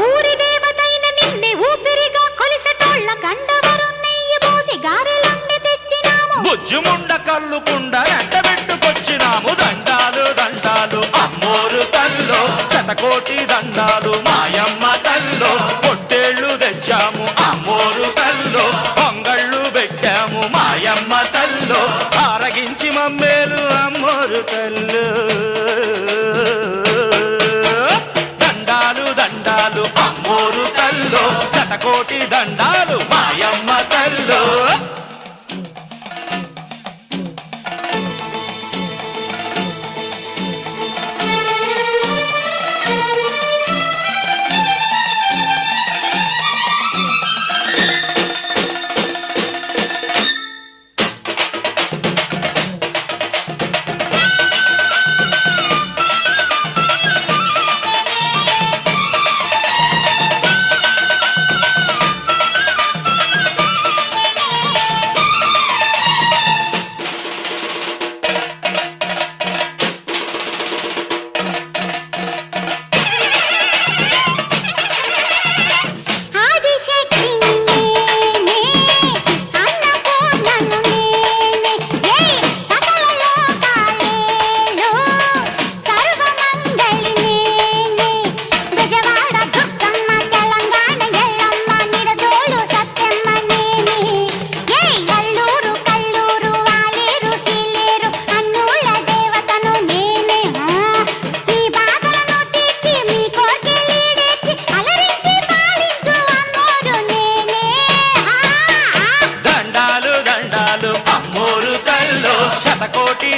ఊరి దేవతైన నిన్నే ఊపిరిగా కొలిసెటోళ్ళ కండవరం నెయ్యి పోసి గారెలండి తెచ్చినాము. బుజ్జుముండ కళ్ళు కుండ ఎండబెట్టుకొచ్చినాము. దండాలు దండాలు అమ్మోరు తల్లో, శతకోటి దండాలు మాయమ్మ తల్లో. పొట్టేళ్లు తెచ్చాము అమ్మోరు తల్లో, పొంగళ్ళు పెట్టాము మాయమ్మ తల్లో. ఆరగించి మమ్మేలు అమ్మోరు తల్లు. దండాలు దండాలు అమ్మోరు తల్లో, శతకోటి దండాలు మాయమ్మ తల్లో.